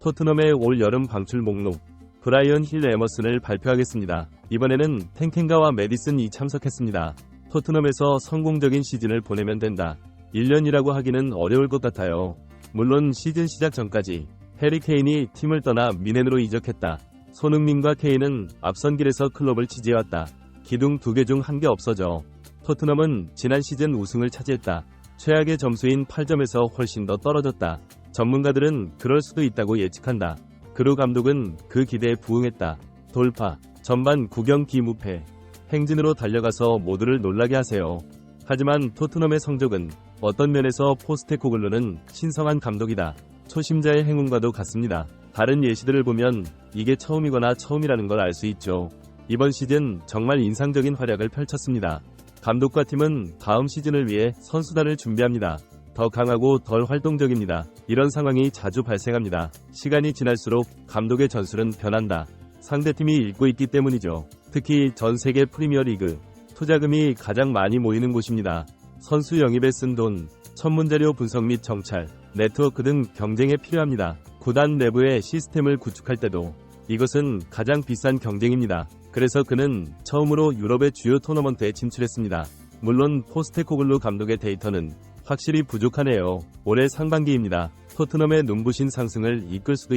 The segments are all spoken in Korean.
토트넘의 올 여름 방출 목록. 브라이언 힐 에머슨을 발표하겠습니다. 이번에는 탱켄가와 메디슨이 참석했습니다. 토트넘에서 성공적인 시즌을 보내면 된다. 1년이라고 하기는 어려울 것 같아요. 물론 시즌 시작 전까지 해리 케인이 팀을 떠나 미넨으로 이적했다. 손흥민과 케인은 앞선 길에서 클럽을 지지해왔다. 기둥 2개 중 1개 없어져. 토트넘은 지난 시즌 우승을 차지했다. 최악의 점수인 8점에서 훨씬 더 떨어졌다. 전문가들은 그럴 수도 있다고 예측한다. 그루 감독은 그 기대에 부응했다. 돌파, 전반 9경기 무패, 행진으로 달려가서 모두를 놀라게 하세요. 하지만 토트넘의 성적은 어떤 면에서 포스테코글루는 신성한 감독이다. 초심자의 행운과도 같습니다. 다른 예시들을 보면 이게 처음이거나 처음이라는 걸 알 수 있죠. 이번 시즌 정말 인상적인 활약을 펼쳤습니다. 감독과 팀은 다음 시즌을 위해 선수단을 준비합니다. 더 강하고 덜 활동적입니다. 이런 상황이 자주 발생합니다. 시간이 지날수록 감독의 전술은 변한다. 상대팀이 읽고 있기 때문이죠. 특히 전 세계 프리미어리그, 투자금이 가장 많이 모이는 곳입니다. 선수 영입에 쓴 돈, 천문자료 분석 및 정찰, 네트워크 등 경쟁에 필요합니다. 구단 내부의 시스템을 구축할 때도 이것은 가장 비싼 경쟁입니다. 그래서 그는 처음으로 유럽의 주요 토너먼트에 진출했습니다. 물론 포스테코글루 감독의 데이터는 확실히 부족하네요. 올해 상반기입니다. 토트넘의 눈부신 상승을 이끌 수도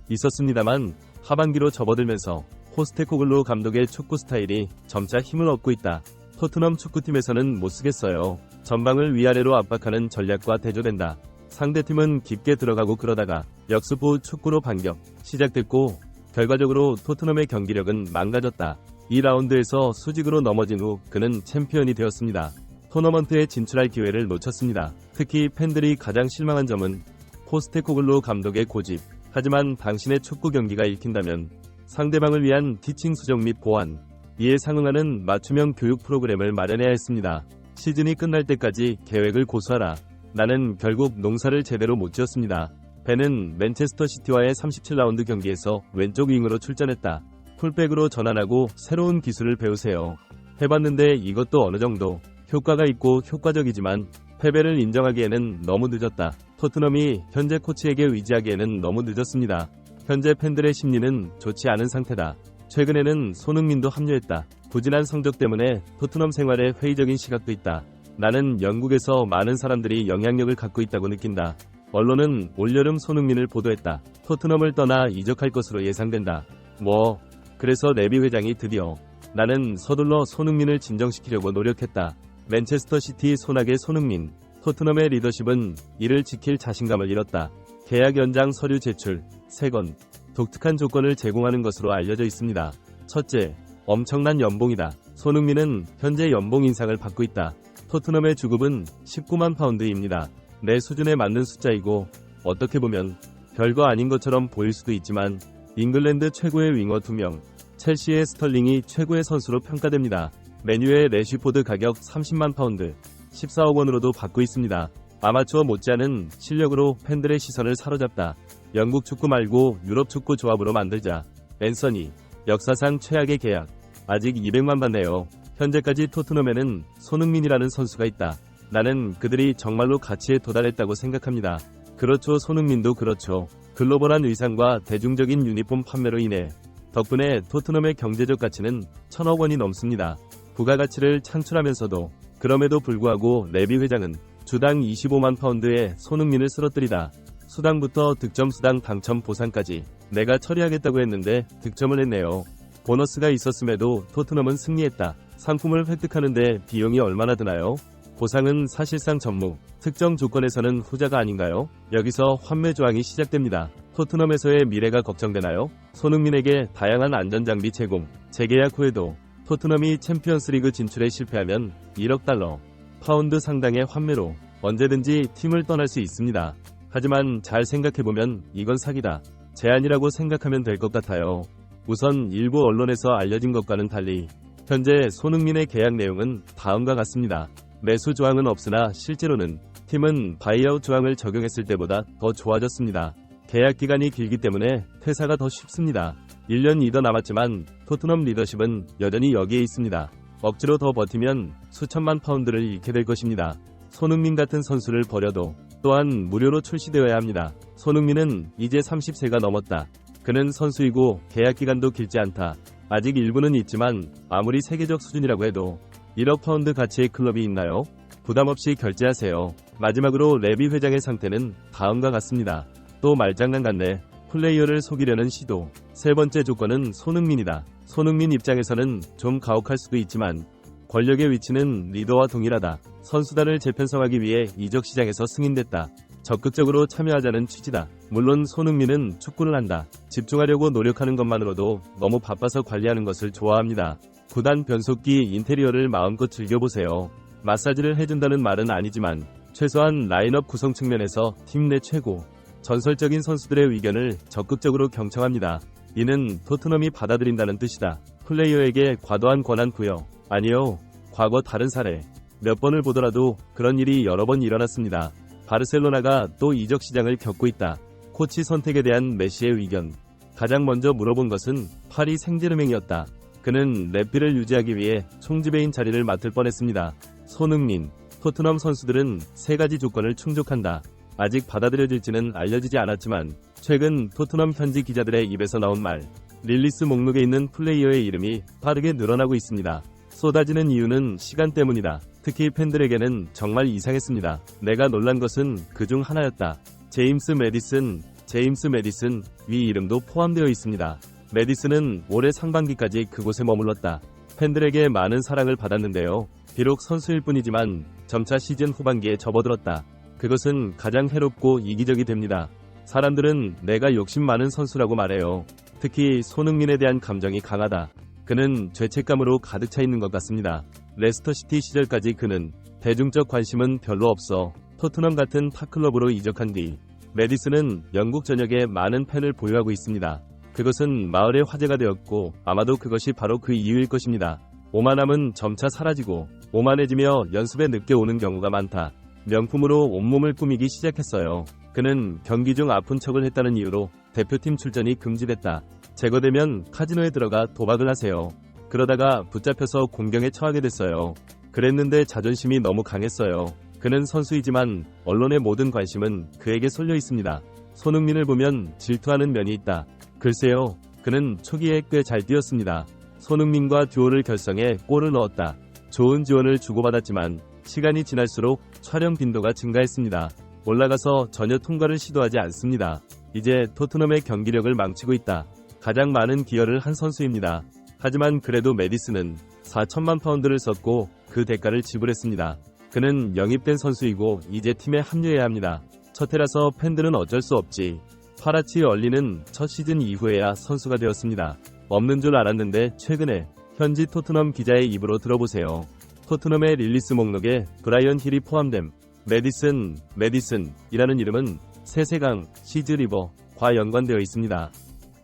있었습니다만 하반기로 접어들면서 포스테코글루 감독의 축구 스타일이 점차 힘을 얻고 있다. 토트넘 축구팀에서는 못쓰겠어요. 전방을 위아래로 압박하는 전략과 대조된다. 상대팀은 깊게 들어가고 그러다가 역습 후 축구로 반격 시작됐고 결과적으로 토트넘의 경기력은 망가졌다. 2라운드에서 수직으로 넘어진 후 그는 챔피언이 되었습니다. 토너먼트에 진출할 기회를 놓쳤습니다. 특히 팬들이 가장 실망한 점은 포스테코글루 감독의 고집. 하지만 당신의 축구 경기가 읽힌다면 상대방을 위한 티칭 수정 및 보완, 이에 상응하는 맞춤형 교육 프로그램을 마련해야 했습니다. 시즌이 끝날 때까지 계획을 고수하라. 나는 결국 농사를 제대로 못 지었습니다. 벤은 맨체스터 시티와의 37라운드 경기에서 왼쪽 윙으로 출전했다. 풀백으로 전환하고 새로운 기술을 배우세요. 해봤는데 이것도 어느 정도 효과가 있고 효과적이지만 패배를 인정하기에는 너무 늦었다. 토트넘이 현재 코치에게 의지하기에는 너무 늦었습니다. 현재 팬들의 심리는 좋지 않은 상태다. 최근에는 손흥민도 합류했다. 부진한 성적 때문에 토트넘 생활에 회의적인 시각도 있다. 나는 영국에서 많은 사람들이 영향력을 갖고 있다고 느낀다. 언론은 올여름 손흥민을 보도했다. 토트넘을 떠나 이적할 것으로 예상된다. 그래서 레비 회장이 드디어 나는 서둘러 손흥민을 진정시키려고 노력했다. 맨체스터 시티 소나기 손흥민. 토트넘의 리더십은 이를 지킬 자신감을 잃었다. 계약 연장 서류 제출, 3건, 독특한 조건을 제공하는 것으로 알려져 있습니다. 첫째, 엄청난 연봉이다. 손흥민은 현재 연봉 인상을 받고 있다. 토트넘의 주급은 19만 파운드입니다. 내 수준에 맞는 숫자이고 어떻게 보면 별거 아닌 것처럼 보일 수도 있지만 잉글랜드 최고의 윙어 2명, 첼시의 스털링이 최고의 선수로 평가됩니다. 맨유의 래쉬포드 가격 30만 파운드, 14억 원으로도 받고 있습니다. 아마추어 못지않은 실력으로 팬들의 시선을 사로잡다. 영국 축구 말고 유럽 축구 조합으로 만들자. 앤서니, 역사상 최악의 계약. 아직 200만 받네요. 현재까지 토트넘에는 손흥민이라는 선수가 있다. 나는 그들이 정말로 가치에 도달했다고 생각합니다. 그렇죠. 손흥민도 그렇죠. 글로벌한 의상과 대중적인 유니폼 판매로 인해 덕분에 토트넘의 경제적 가치는 1000억 원이 넘습니다. 부가가치를 창출하면서도 그럼에도 불구하고 레비 회장은 주당 25만 파운드에 손흥민을 쓰러뜨리다. 수당부터 득점 수당 당첨 보상까지 내가 처리하겠다고 했는데 득점을 했네요. 보너스가 있었음에도 토트넘은 승리했다. 상품을 획득하는데 비용이 얼마나 드나요? 보상은 사실상 전무, 특정 조건에서는 후자가 아닌가요? 여기서 환매 조항이 시작됩니다. 토트넘에서의 미래가 걱정되나요? 손흥민에게 다양한 안전장비 제공, 재계약 후에도 토트넘이 챔피언스리그 진출에 실패하면 1억 달러, 파운드 상당의 환매로 언제든지 팀을 떠날 수 있습니다. 하지만 잘 생각해보면 이건 사기다. 제안이라고 생각하면 될 것 같아요. 우선 일부 언론에서 알려진 것과는 달리 현재 손흥민의 계약 내용은 다음과 같습니다. 매수 조항은 없으나 실제로는 팀은 바이아웃 조항을 적용했을 때보다 더 좋아졌습니다. 계약 기간이 길기 때문에 퇴사가 더 쉽습니다. 1년이 더 남았지만 토트넘 리더십은 여전히 여기에 있습니다. 억지로 더 버티면 수천만 파운드를 잃게 될 것입니다. 손흥민 같은 선수를 버려도 또한 무료로 출시되어야 합니다. 손흥민은 이제 30세가 넘었다. 그는 선수이고 계약 기간도 길지 않다. 아직 일부는 있지만 아무리 세계적 수준이라고 해도 1억 파운드 가치의 클럽이 있나요? 부담없이 결제하세요. 마지막으로 레비 회장의 상태는 다음과 같습니다. 또 말장난 같네. 플레이어를 속이려는 시도. 세 번째 조건은 손흥민이다. 손흥민 입장에서는 좀 가혹할 수도 있지만 권력의 위치는 리더와 동일하다. 선수단을 재편성하기 위해 이적 시장에서 승인됐다. 적극적으로 참여하자는 취지다. 물론 손흥민은 축구를 한다. 집중하려고 노력하는 것만으로도 너무 바빠서 관리하는 것을 좋아합니다. 구단 변속기 인테리어를 마음껏 즐겨보세요. 마사지를 해준다는 말은 아니지만 최소한 라인업 구성 측면에서 팀 내 최고, 전설적인 선수들의 의견을 적극적으로 경청합니다. 이는 토트넘이 받아들인다는 뜻이다. 플레이어에게 과도한 권한 부여. 아니요. 과거 다른 사례 몇 번을 보더라도 그런 일이 여러 번 일어났습니다. 바르셀로나가 또 이적 시장을 겪고 있다. 코치 선택에 대한 메시의 의견. 가장 먼저 물어본 것은 파리 생제르맹이었다. 그는 랩비를 유지하기 위해 총지배인 자리를 맡을 뻔했습니다. 손흥민, 토트넘 선수들은 세 가지 조건을 충족한다. 아직 받아들여질지는 알려지지 않았지만 최근 토트넘 현지 기자들의 입에서 나온 말, 릴리스 목록에 있는 플레이어의 이름이 빠르게 늘어나고 있습니다. 쏟아지는 이유는 시간 때문이다. 특히 팬들에게는 정말 이상했습니다. 내가 놀란 것은 그 중 하나였다. 제임스 메디슨 위 이름도 포함되어 있습니다. 메디슨은 올해 상반기까지 그곳에 머물렀다. 팬들에게 많은 사랑을 받았는데요. 비록 선수일 뿐이지만 점차 시즌 후반기에 접어들었다. 그것은 가장 해롭고 이기적이 됩니다. 사람들은 내가 욕심 많은 선수라고 말해요. 특히 손흥민에 대한 감정이 강하다. 그는 죄책감으로 가득 차 있는 것 같습니다. 레스터시티 시절까지 그는 대중적 관심은 별로 없어 토트넘 같은 탑클럽으로 이적한 뒤 메디슨은 영국 전역에 많은 팬을 보유하고 있습니다. 그것은 마을의 화제가 되었고 아마도 그것이 바로 그 이유일 것입니다. 오만함은 점차 사라지고 오만해지며 연습에 늦게 오는 경우가 많다. 명품으로 온몸을 꾸미기 시작했어요. 그는 경기 중 아픈 척을 했다는 이유로 대표팀 출전이 금지됐다. 제거되면 카지노에 들어가 도박을 하세요. 그러다가 붙잡혀서 공경에 처하게 됐어요. 그랬는데 자존심이 너무 강했어요. 그는 선수이지만 언론의 모든 관심은 그에게 쏠려 있습니다. 손흥민을 보면 질투하는 면이 있다. 글쎄요, 그는 초기에 꽤 잘 뛰었습니다. 손흥민과 듀오를 결성해 골을 넣었다. 좋은 지원을 주고받았지만 시간이 지날수록 촬영 빈도가 증가했습니다. 올라가서 전혀 통과를 시도하지 않습니다. 이제 토트넘의 경기력을 망치고 있다. 가장 많은 기여를 한 선수입니다. 하지만 그래도 메디슨은 4천만 파운드를 썼고 그 대가를 지불했습니다. 그는 영입된 선수이고 이제 팀에 합류해야 합니다. 첫 해라서 팬들은 어쩔 수 없지. 파라치 얼리는 첫 시즌 이후에야 선수가 되었습니다. 없는 줄 알았는데 최근에 현지 토트넘 기자의 입으로 들어보세요. 토트넘의 릴리스 목록에 브라이언 힐이 포함됨. 메디슨이라는 이름은 세세강, 시즈리버과 연관되어 있습니다.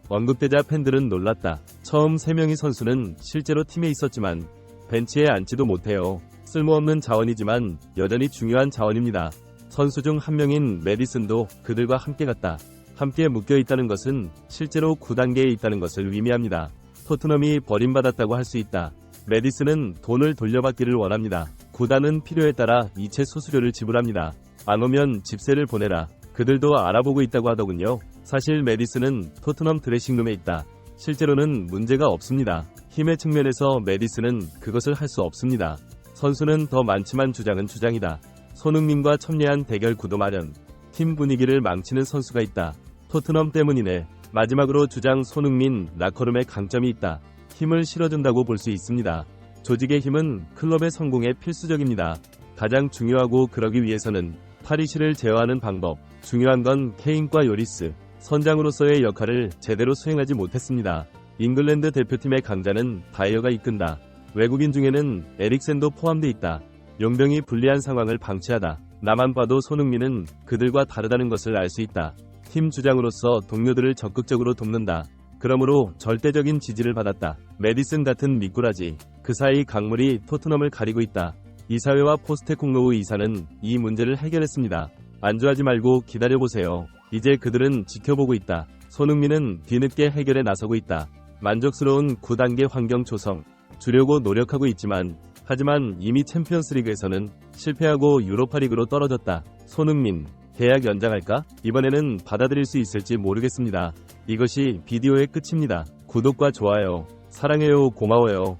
언급되자 팬들은 놀랐다. 처음 3명의 선수는 실제로 팀에 있었지만 벤치에 앉지도 못해요. 쓸모없는 자원이지만 여전히 중요한 자원입니다. 선수 중 한 명인 메디슨도 그들과 함께 갔다. 함께 묶여있다는 것은 실제로 구단계에 있다는 것을 의미합니다. 토트넘이 버림받았다고 할 수 있다. 메디슨은 돈을 돌려받기를 원합니다. 구단은 필요에 따라 이체 수수료를 지불합니다. 안 오면 집세를 보내라. 그들도 알아보고 있다고 하더군요. 사실 메디슨은 토트넘 드레싱룸에 있다. 실제로는 문제가 없습니다. 힘의 측면에서 메디슨은 그것을 할 수 없습니다. 선수는 더 많지만 주장은 주장이다. 손흥민과 첨예한 대결 구도 마련. 팀 분위기를 망치는 선수가 있다. 토트넘 때문이네. 마지막으로 주장 손흥민, 라커룸에 강점이 있다. 힘을 실어준다고 볼 수 있습니다. 조직의 힘은 클럽의 성공에 필수적입니다. 가장 중요하고 그러기 위해서는 파리시를 제어하는 방법. 중요한 건 케인과 요리스, 선장으로서의 역할을 제대로 수행하지 못했습니다. 잉글랜드 대표팀의 강자는 다이어가 이끈다. 외국인 중에는 에릭센도 포함돼 있다. 용병이 불리한 상황을 방치하다. 나만 봐도 손흥민은 그들과 다르다는 것을 알 수 있다. 팀 주장으로서 동료들을 적극적으로 돕는다. 그러므로 절대적인 지지를 받았다. 메디슨 같은 미꾸라지. 그 사이 강물이 토트넘을 가리고 있다. 이사회와 포스테콩로우 이사는 이 문제를 해결했습니다. 안주하지 말고 기다려보세요. 이제 그들은 지켜보고 있다. 손흥민은 뒤늦게 해결에 나서고 있다. 만족스러운 9단계 환경 조성. 주려고 노력하고 있지만 하지만 이미 챔피언스리그에서는 실패하고 유로파리그로 떨어졌다. 손흥민, 계약 연장할까? 이번에는 받아들일 수 있을지 모르겠습니다. 이것이 비디오의 끝입니다. 구독과 좋아요, 사랑해요, 고마워요.